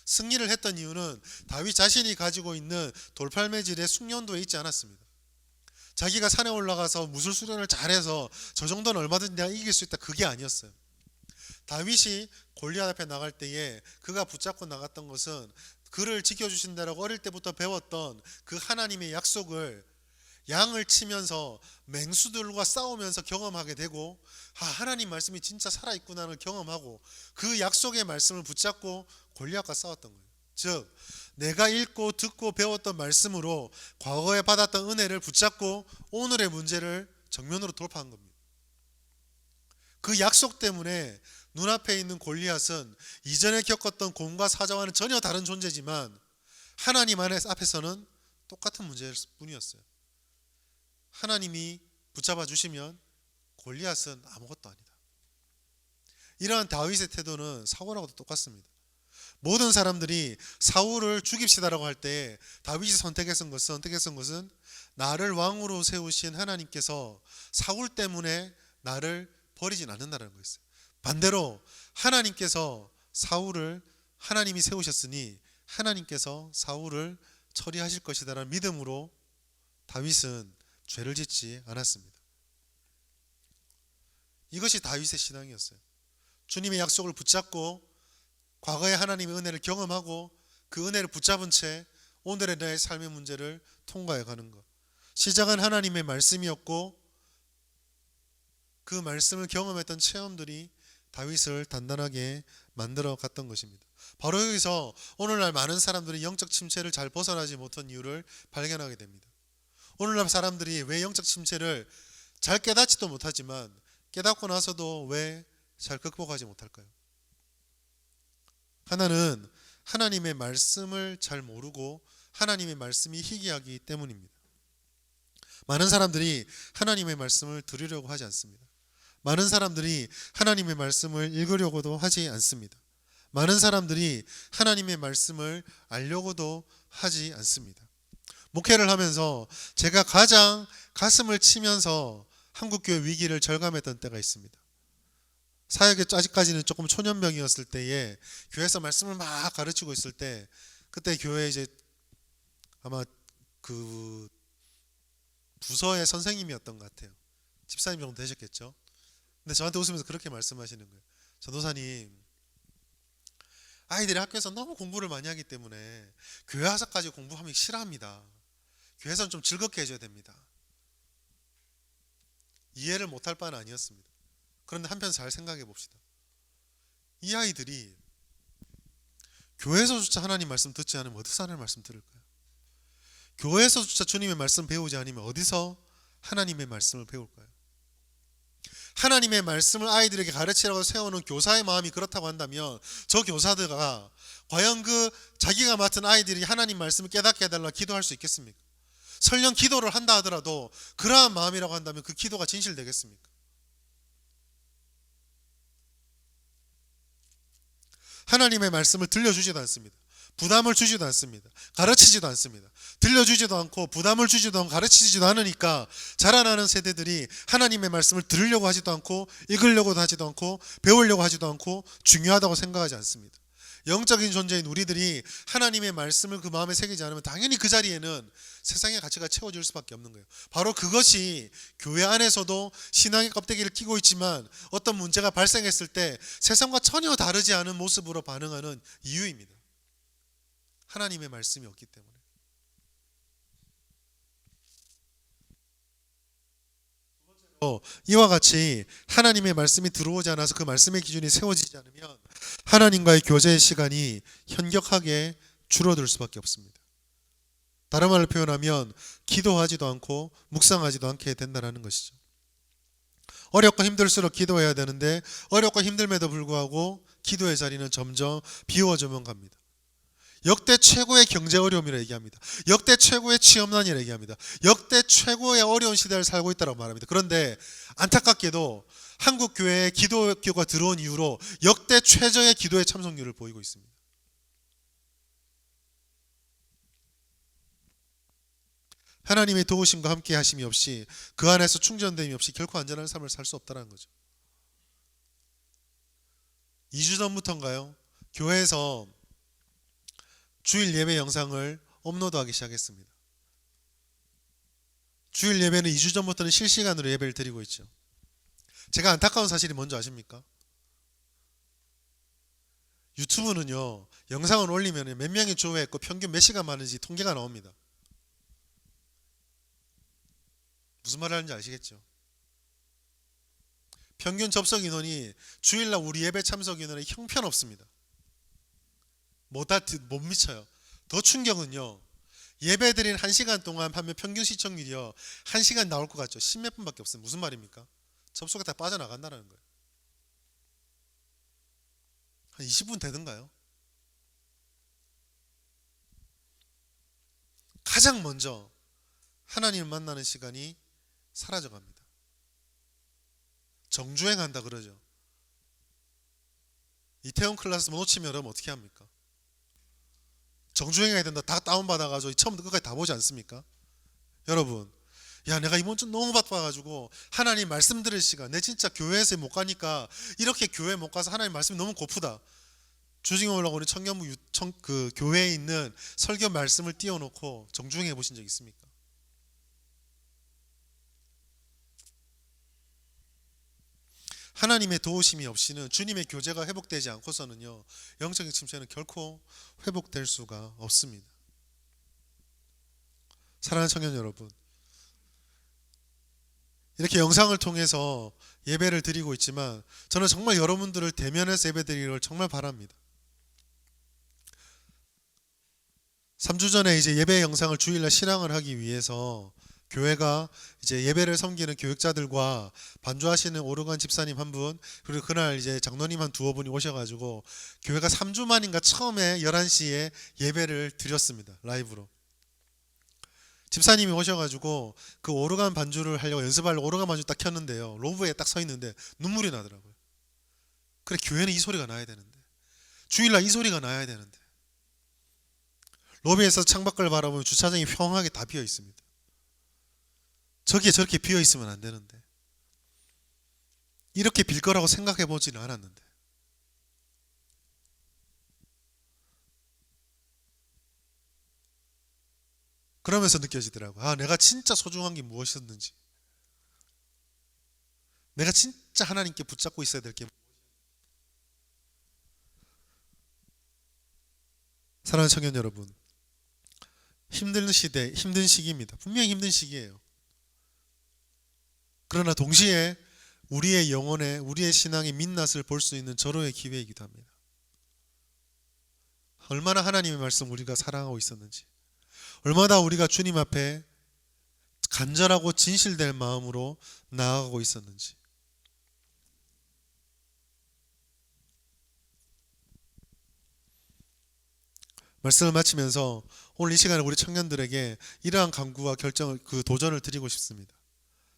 승리를 했던 이유는 다윗 자신이 가지고 있는 돌팔매질의 숙련도에 있지 않았습니다. 자기가 산에 올라가서 무술 수련을 잘해서 저 정도는 얼마든지 내가 이길 수 있다, 그게 아니었어요. 다윗이 골리앗 앞에 나갈 때에 그가 붙잡고 나갔던 것은 그를 지켜주신다라고 어릴 때부터 배웠던 그 하나님의 약속을 양을 치면서 맹수들과 싸우면서 경험하게 되고, 하나님 말씀이 진짜 살아있구나를 경험하고 그 약속의 말씀을 붙잡고 골리앗과 싸웠던 거예요. 즉 내가 읽고 듣고 배웠던 말씀으로 과거에 받았던 은혜를 붙잡고 오늘의 문제를 정면으로 돌파한 겁니다. 그 약속 때문에 눈앞에 있는 골리앗은 이전에 겪었던 곰과 사자와는 전혀 다른 존재지만 하나님 앞에서는 똑같은 문제일 뿐이었어요. 하나님이 붙잡아 주시면 골리앗은 아무것도 아니다. 이러한 다윗의 태도는 사울하고도 똑같습니다. 모든 사람들이 사울을 죽입시다라고 할 때 다윗이 선택했던 것은 나를 왕으로 세우신 하나님께서 사울 때문에 나를 버리진 않는다는 거였어요. 반대로 하나님께서 사울을 하나님이 세우셨으니 하나님께서 사울을 처리하실 것이다라는 믿음으로 다윗은 죄를 짓지 않았습니다. 이것이 다윗의 신앙이었어요. 주님의 약속을 붙잡고 과거의 하나님의 은혜를 경험하고 그 은혜를 붙잡은 채 오늘의 나의 삶의 문제를 통과해 가는 것. 시작은 하나님의 말씀이었고 그 말씀을 경험했던 체험들이 다윗을 단단하게 만들어 갔던 것입니다. 바로 여기서 오늘날 많은 사람들이 영적 침체를 잘 벗어나지 못한 이유를 발견하게 됩니다. 오늘날 사람들이 왜 영적 침체를 잘 깨닫지도 못하지만 깨닫고 나서도 왜 잘 극복하지 못할까요? 하나는 하나님의 말씀을 잘 모르고 하나님의 말씀이 희귀하기 때문입니다. 많은 사람들이 하나님의 말씀을 들으려고 하지 않습니다. 많은 사람들이 하나님의 말씀을 읽으려고도 하지 않습니다. 많은 사람들이 하나님의 말씀을 알려고도 하지 않습니다. 목회를 하면서 제가 가장 가슴을 치면서 한국교회 위기를 절감했던 때가 있습니다. 사역에 아직까지는 조금 초년병이었을 때에 교회에서 말씀을 막 가르치고 있을 때, 그때 교회 이제 아마 그 부서의 선생님이었던 것 같아요. 집사님 정도 되셨겠죠. 근데 저한테 웃으면서 그렇게 말씀하시는 거예요. 전도사님, 아이들이 학교에서 너무 공부를 많이 하기 때문에 교회 와서까지 공부하기 싫어합니다. 교회에서는 좀 즐겁게 해줘야 됩니다. 이해를 못할 바는 아니었습니다. 그런데 한편 잘 생각해 봅시다. 이 아이들이 교회에서조차 하나님 말씀 듣지 않으면 어디서 하나님 말씀 들을까요? 교회에서조차 주님의 말씀 배우지 않으면 어디서 하나님의 말씀을 배울까요? 하나님의 말씀을 아이들에게 가르치라고 세우는 교사의 마음이 그렇다고 한다면 저 교사들가 과연 그 자기가 맡은 아이들이 하나님 말씀을 깨닫게 해달라 기도할 수 있겠습니까? 설령 기도를 한다 하더라도 그러한 마음이라고 한다면 그 기도가 진실되겠습니까? 하나님의 말씀을 들려주지도 않습니다. 부담을 주지도 않습니다. 가르치지도 않습니다. 들려주지도 않고 부담을 주지도 않고 가르치지도 않으니까 자라나는 세대들이 하나님의 말씀을 들으려고 하지도 않고 읽으려고 하지도 않고 배우려고 하지도 않고 중요하다고 생각하지 않습니다. 영적인 존재인 우리들이 하나님의 말씀을 그 마음에 새기지 않으면 당연히 그 자리에는 세상의 가치가 채워질 수밖에 없는 거예요. 바로 그것이 교회 안에서도 신앙의 껍데기를 끼고 있지만 어떤 문제가 발생했을 때 세상과 전혀 다르지 않은 모습으로 반응하는 이유입니다. 하나님의 말씀이 없기 때문에. 이와 같이 하나님의 말씀이 들어오지 않아서 그 말씀의 기준이 세워지지 않으면 하나님과의 교제의 시간이 현격하게 줄어들 수밖에 없습니다. 다른 말로 표현하면 기도하지도 않고 묵상하지도 않게 된다는 것이죠. 어렵고 힘들수록 기도해야 되는데 어렵고 힘듦에도 불구하고 기도의 자리는 점점 비워져만 갑니다. 역대 최고의 경제 어려움이라 얘기합니다. 역대 최고의 취업난이라 얘기합니다. 역대 최고의 어려운 시대를 살고 있다고 말합니다. 그런데 안타깝게도 한국 교회에 기독교가 들어온 이후로 역대 최저의 기도의 참석률을 보이고 있습니다. 하나님의 도우심과 함께 하심이 없이 그 안에서 충전됨이 없이 결코 안전한 삶을 살 수 없다는 거죠. 2주 전부터인가요? 교회에서 주일 예배 영상을 업로드하기 시작했습니다. 주일 예배는 2주 전부터는 실시간으로 예배를 드리고 있죠. 제가 안타까운 사실이 뭔지 아십니까? 유튜브는요, 영상을 올리면 몇 명이 조회했고 평균 몇 시간 많은지 통계가 나옵니다. 무슨 말 하는지 아시겠죠? 평균 접속 인원이 주일날 우리 예배 참석 인원의 형편없습니다. 못 미쳐요. 더 충격은요, 예배 드린 1시간 동안 하면 평균 시청률이요 1시간 나올 것 같죠? 10몇 분밖에 없어요. 무슨 말입니까? 접속이 다 빠져나간다는 거예요. 한 20분 되던가요? 가장 먼저 하나님을 만나는 시간이 사라져갑니다. 정주행한다 그러죠. 이태원 클래스 놓치면 여러분 어떻게 합니까? 정주행해야 된다. 다 다운받아가지고 처음부터 끝까지 다 보지 않습니까? 여러분, 야, 내가 이번 주 너무 바빠가지고 하나님 말씀 들을 시간, 내 진짜 교회에서 못 가니까 이렇게 교회 못 가서 하나님 말씀이 너무 고프다. 주중에 올라오는 청년부 그 교회에 있는 설교 말씀을 띄워놓고 정주행해 보신 적 있습니까? 하나님의 도우심이 없이는, 주님의 교제가 회복되지 않고서는요, 영적인 침체는 결코 회복될 수가 없습니다. 사랑하는 청년 여러분, 이렇게 영상을 통해서 예배를 드리고 있지만 저는 정말 여러분들을 대면해서 예배 드리기를 정말 바랍니다. 3주 전에 이제 예배 영상을 주일날 실황을 하기 위해서 교회가 이제 예배를 섬기는 교육자들과 반주하시는 오르간 집사님 한 분, 그리고 그날 이제 장로님 한 두어 분이 오셔가지고 교회가 3주 만인가 처음에 11시에 예배를 드렸습니다. 라이브로. 집사님이 오셔가지고 그 오르간 반주를 하려고 연습하려고 오르간 반주 딱 켰는데요, 로브에 딱 서 있는데 눈물이 나더라고요. 그래, 교회는 이 소리가 나야 되는데, 주일날 이 소리가 나야 되는데, 로비에서 창밖을 바라보면 주차장이 평하게 다 비어 있습니다. 저기에 저렇게 비어 있으면 안 되는데, 이렇게 빌 거라고 생각해 보지는 않았는데, 그러면서 느껴지더라고요. 아, 내가 진짜 소중한 게 무엇이었는지, 내가 진짜 하나님께 붙잡고 있어야 될 게. 사랑하는 청년 여러분, 힘든 시대, 힘든 시기입니다. 분명히 힘든 시기예요. 그러나 동시에 우리의 영혼에, 우리의 신앙의 민낯을 볼 수 있는 절호의 기회이기도 합니다. 얼마나 하나님의 말씀 우리가 사랑하고 있었는지, 얼마나 우리가 주님 앞에 간절하고 진실될 마음으로 나아가고 있었는지. 말씀을 마치면서 오늘 이 시간에 우리 청년들에게 이러한 간구와 결정을, 그 도전을 드리고 싶습니다.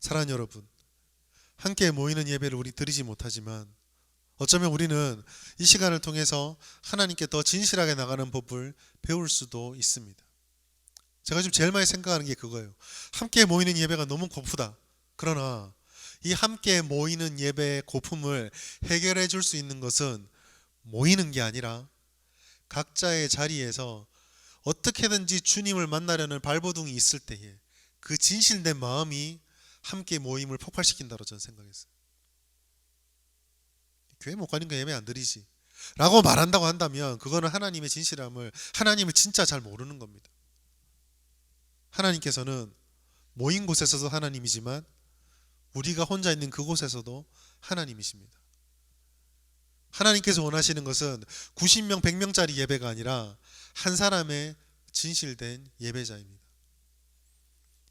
사랑하는 여러분, 함께 모이는 예배를 우리 드리지 못하지만 어쩌면 우리는 이 시간을 통해서 하나님께 더 진실하게 나가는 법을 배울 수도 있습니다. 제가 지금 제일 많이 생각하는 게 그거예요. 함께 모이는 예배가 너무 고프다. 그러나 이 함께 모이는 예배의 고품을 해결해 줄 수 있는 것은 모이는 게 아니라 각자의 자리에서 어떻게든지 주님을 만나려는 발버둥이 있을 때에 그 진실된 마음이 함께 모임을 폭발시킨다고 저는 생각했어요. 교회 못 가니까 예배 안 드리지 라고 말한다고 한다면 그거는 하나님의 진실함을, 하나님을 진짜 잘 모르는 겁니다. 하나님께서는 모인 곳에서도 하나님이지만 우리가 혼자 있는 그곳에서도 하나님이십니다. 하나님께서 원하시는 것은 90명, 100명짜리 예배가 아니라 한 사람의 진실된 예배자입니다.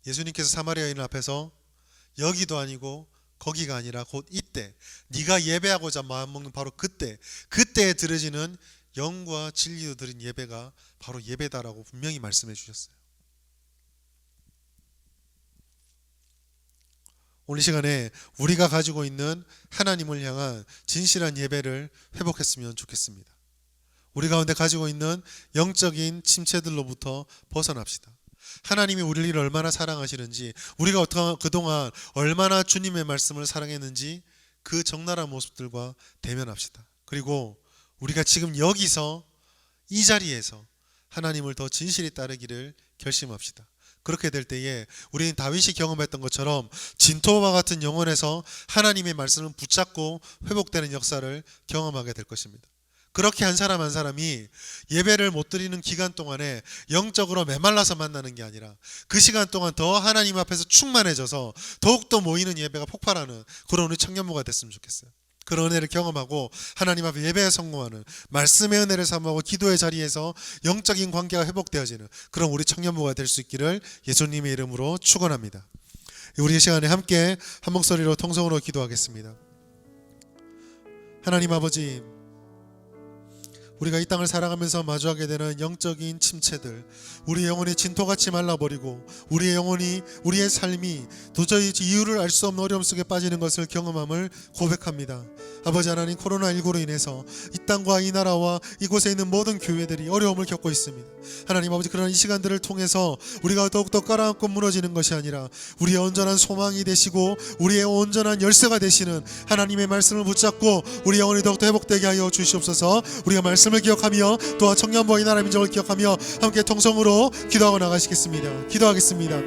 예수님께서 사마리아 여인 앞에서 여기도 아니고 거기가 아니라 곧 이때, 네가 예배하고자 마음먹는 바로 그때에 드려지는 영과 진리로 드린 예배가 바로 예배다라고 분명히 말씀해 주셨어요. 오늘 시간에 우리가 가지고 있는 하나님을 향한 진실한 예배를 회복했으면 좋겠습니다. 우리 가운데 가지고 있는 영적인 침체들로부터 벗어납시다. 하나님이 우리를 얼마나 사랑하시는지, 우리가 그동안 얼마나 주님의 말씀을 사랑했는지 그 적나라한 모습들과 대면합시다. 그리고 우리가 지금 여기서 이 자리에서 하나님을 더 진실히 따르기를 결심합시다. 그렇게 될 때에 우리는 다윗이 경험했던 것처럼 진토와 같은 영혼에서 하나님의 말씀을 붙잡고 회복되는 역사를 경험하게 될 것입니다. 그렇게 한 사람 한 사람이 예배를 못 드리는 기간 동안에 영적으로 메말라서 만나는 게 아니라 그 시간 동안 더 하나님 앞에서 충만해져서 더욱더 모이는 예배가 폭발하는 그런 우리 청년부가 됐으면 좋겠어요. 그런 은혜를 경험하고 하나님 앞에 예배에 성공하는, 말씀의 은혜를 사모하고 기도의 자리에서 영적인 관계가 회복되어지는 그런 우리 청년부가 될 수 있기를 예수님의 이름으로 축원합니다. 우리 시간에 함께 한 목소리로 통성으로 기도하겠습니다. 하나님 아버지, 우리가 이 땅을 살아가면서 마주하게 되는 영적인 침체들, 우리의 영혼이 진토같이 말라버리고 우리의 영혼이, 우리의 삶이 도저히 이유를 알 수 없는 어려움 속에 빠지는 것을 경험함을 고백합니다. 아버지 하나님, 코로나19로 인해서 이 땅과 이 나라와 이곳에 있는 모든 교회들이 어려움을 겪고 있습니다. 하나님 아버지, 그러나 이 시간들을 통해서 우리가 더욱더 깔아앉고 무너지는 것이 아니라 우리의 온전한 소망이 되시고 우리의 온전한 열쇠가 되시는 하나님의 말씀을 붙잡고 우리 영혼이 더욱더 회복되게 하여 주시옵소서. 우리가 말씀을 기억하며 또한 청년부와 이 나라 민족을 기억하며 함께 통성으로 기도하고 나가시겠습니다. 기도하겠습니다.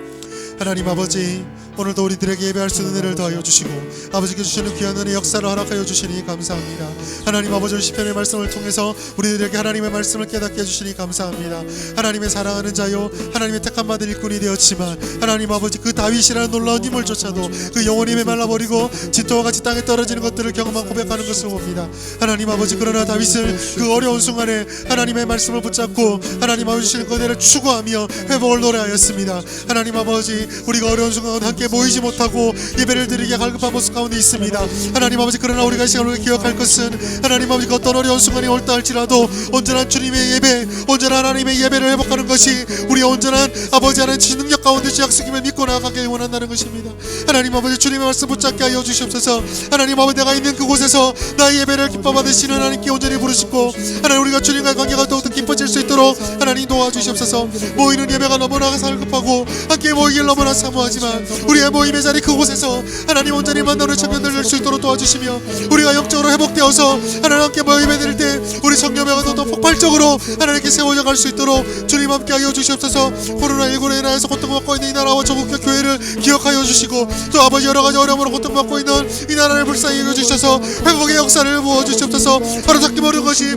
하나님 아버지, 오늘도 우리들에게 예배할 수 있는 은혜를 더하여 주시고 아버지께 주시는 귀한 은혜 역사를 허락하여 주시니 감사합니다. 하나님 아버지, 시편의 말씀을 통해서 우리들에게 하나님의 말씀을 깨닫게 해주시니 감사합니다. 하나님의 사랑하는 자요, 하나님의 택한 받은 일꾼이 되었지만 하나님 아버지, 그 다윗이라는 놀라운 인물조차도 그 영혼이 메말라버리고 진토와 같이 땅에 떨어지는 것들을 경험하고 고백하는 것을 봅니다. 하나님 아버지, 그러나 다윗은 그 어려운 순간에 하나님의 말씀을 붙잡고 하나님 아버지 주시는 은혜를 추구하며 회복을 노래하였습니다. 하나님 아버지, 우리가 어려운 순간 함께 모이지 못하고 예배를 드리기에 갈급한 모습 가운데 있습니다. 하나님 아버지, 그러나 우리가 이 시간을 기억할 것은 하나님 아버지, 어떤 어려운 순간이 올다 할지라도 온전한 주님의 예배, 온전한 하나님의 예배를 회복하는 것이 우리의 온전한 아버지 하나님 능력 가운데 주 약속임을 믿고 나아가길 원한다는 것입니다. 하나님 아버지, 주님의 말씀 붙잡게 하여 주시옵소서. 하나님 아버지, 내가 있는 그곳에서 나의 예배를 기뻐 받으시는 하나님께 온전히 부르시고 하나님, 우리가 주님과의 관계가 더욱더 깊어질 수 있도록 하나님 도와주시옵소서. 모이는 예배가 너무나 갈급하고 함께 모이길 너무나 사모하지만 우리의 모임의 자리 그곳에서 하나님 온전히 만나는 청년들 될 수 있도록 도와주시며 우리가 영적으로 회복되어서 하나님 함께 모임에 들 때 우리 청년회가 더 폭발적으로 하나님께 세워져 갈 수 있도록 주님 함께 하여 주시옵소서. 코로나19로 인하여서 고통받고 있는 이 나라와 전국의 교회를 기억하여 주시고 또 아버지, 여러가지 어려움으로 고통받고 있는 이 나라를 불쌍히 여겨주셔서 회복의 역사를 부어주시옵소서. 바로잡기 어려운 것이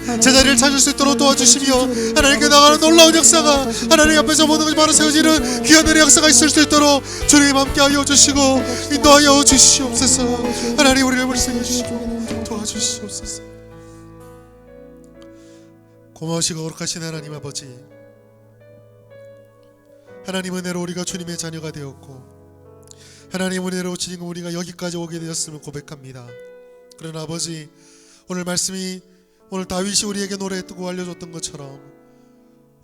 제자리를 찾을 수 있도록 도와주시며 하나님께 나가는 놀라운 역사가 하나님 앞에서 모든 것이 바로 세워지는 귀한 은혜의 역사가 있을 수 있도록 주님 함께 하여 주시고 인도하여 주시옵소서. 하나님, 우리를 불쌍히 해주시고 도와주시옵소서. 고마우시고 거룩하신 하나님 아버지, 하나님 은혜로 우리가 주님의 자녀가 되었고 하나님 은혜로 지금 우리가 여기까지 오게 되었음을 고백합니다. 그러나 아버지, 오늘 말씀이 오늘 다윗이 우리에게 노래했고 알려줬던 것처럼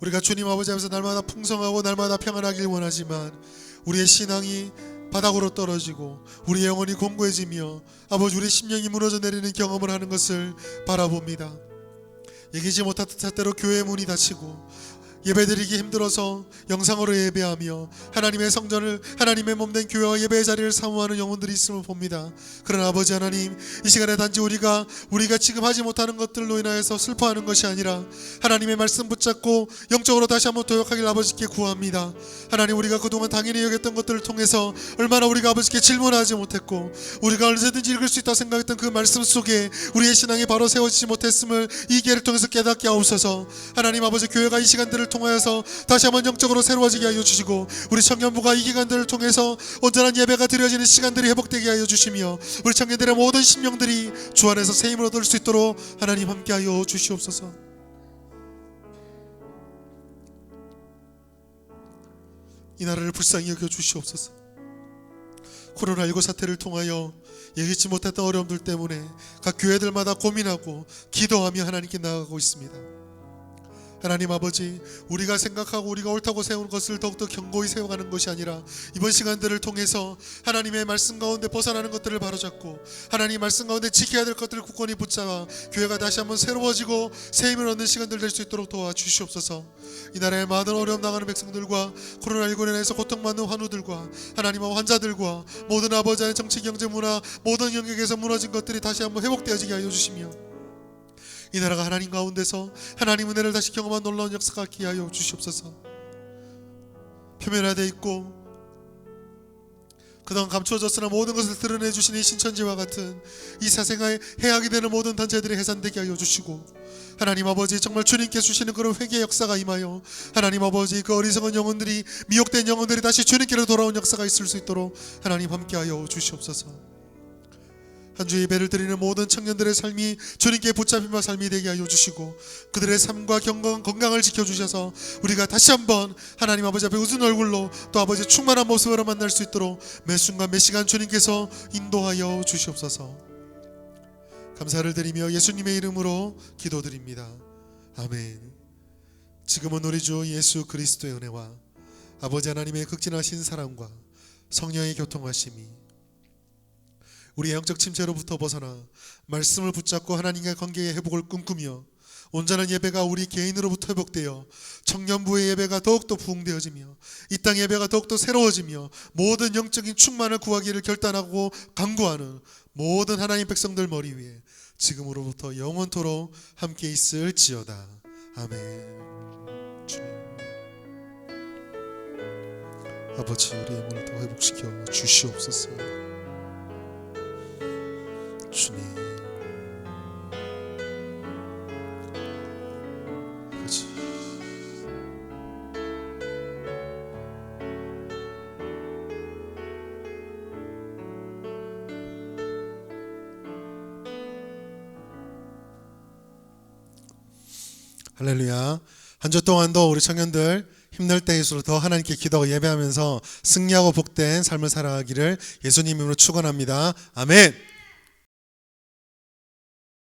우리가 주님 아버지 앞에서 날마다 풍성하고 날마다 평안하길 원하지만 우리의 신앙이 바닥으로 떨어지고 우리의 영혼이 공고해지며 아버지, 우리의 심령이 무너져 내리는 경험을 하는 것을 바라봅니다. 얘기지 못한 뜻대로 교회의 문이 닫히고 예배드리기 힘들어서 영상으로 예배하며 하나님의 성전을, 하나님의 몸된 교회와 예배의 자리를 사모하는 영혼들이 있음을 봅니다. 그러나 아버지 하나님, 이 시간에 단지 우리가 지금 하지 못하는 것들로 인하여서 슬퍼하는 것이 아니라 하나님의 말씀 붙잡고 영적으로 다시 한번 도역하길 아버지께 구합니다. 하나님, 우리가 그동안 당연히 여겼던 것들을 통해서 얼마나 우리가 아버지께 질문하지 못했고 우리가 언제든지 읽을 수 있다 생각했던 그 말씀 속에 우리의 신앙이 바로 세워지지 못했음을 이 기회를 통해서 깨닫게 하옵소서. 하나님 아버지, 교회가 이 시간들을 통하여서 다시 한번 영적으로 새로워지게 하여 주시고 우리 청년부가 이 기간들을 통해서 온전한 예배가 드려지는 시간들이 회복되게 하여 주시며 우리 청년들의 모든 심령들이 주 안에서 새 힘을 얻을 수 있도록 하나님 함께하여 주시옵소서. 이 나라를 불쌍히 여겨 주시옵소서. 코로나19 사태를 통하여 예기치 못했던 어려움들 때문에 각 교회들마다 고민하고 기도하며 하나님께 나아가고 있습니다. 하나님 아버지, 우리가 생각하고 우리가 옳다고 세우는 것을 더욱더 견고히 세워가는 것이 아니라 이번 시간들을 통해서 하나님의 말씀 가운데 벗어나는 것들을 바로잡고 하나님 말씀 가운데 지켜야 될 것들을 굳건히 붙잡아 교회가 다시 한번 새로워지고 새 힘을 얻는 시간들 될 수 있도록 도와주시옵소서. 이 나라의 많은 어려움 당하는 백성들과 코로나19로 인해서 고통받는 환우들과 하나님의 환자들과 모든 아버지 안의 정치, 경제, 문화 모든 영역에서 무너진 것들이 다시 한번 회복되어지게 하여 주시며 이 나라가 하나님 가운데서 하나님 은혜를 다시 경험한 놀라운 역사가 있게 하여 주시옵소서. 표면화되어 있고 그동안 감추어졌으나 모든 것을 드러내 주신 이 신천지와 같은 이 사생아에 해악이 되는 모든 단체들이 해산되게 하여 주시고 하나님 아버지, 정말 주님께 주시는 그런 회개의 역사가 임하여 하나님 아버지, 그 어리석은 영혼들이, 미혹된 영혼들이 다시 주님께로 돌아온 역사가 있을 수 있도록 하나님 함께하여 주시옵소서. 한 주 예배를 드리는 모든 청년들의 삶이 주님께 붙잡힌 삶이 되게 하여 주시고 그들의 삶과 건강을 지켜주셔서 우리가 다시 한번 하나님 아버지 앞에 웃은 얼굴로 또 아버지 충만한 모습으로 만날 수 있도록 매 순간 매 시간 주님께서 인도하여 주시옵소서. 감사를 드리며 예수님의 이름으로 기도드립니다. 아멘. 지금은 우리 주 예수 그리스도의 은혜와 아버지 하나님의 극진하신 사랑과 성령의 교통하심이 우리의 영적 침체로부터 벗어나 말씀을 붙잡고 하나님과의 관계의 회복을 꿈꾸며 온전한 예배가 우리 개인으로부터 회복되어 청년부의 예배가 더욱더 부흥되어지며 이 땅 예배가 더욱더 새로워지며 모든 영적인 충만을 구하기를 결단하고 간구하는 모든 하나님 백성들 머리 위에 지금으로부터 영원토록 함께 있을지어다. 아멘. 주님, 아버지, 우리의 영혼을 더 회복시켜 주시옵소서. 주님, 아버지, 할렐루야. 한 주 동안도 우리 청년들 힘낼 때일수록 더 하나님께 기도하고 예배하면서 승리하고 복된 삶을 살아가기를 예수님 이름으로 축원합니다. 아멘.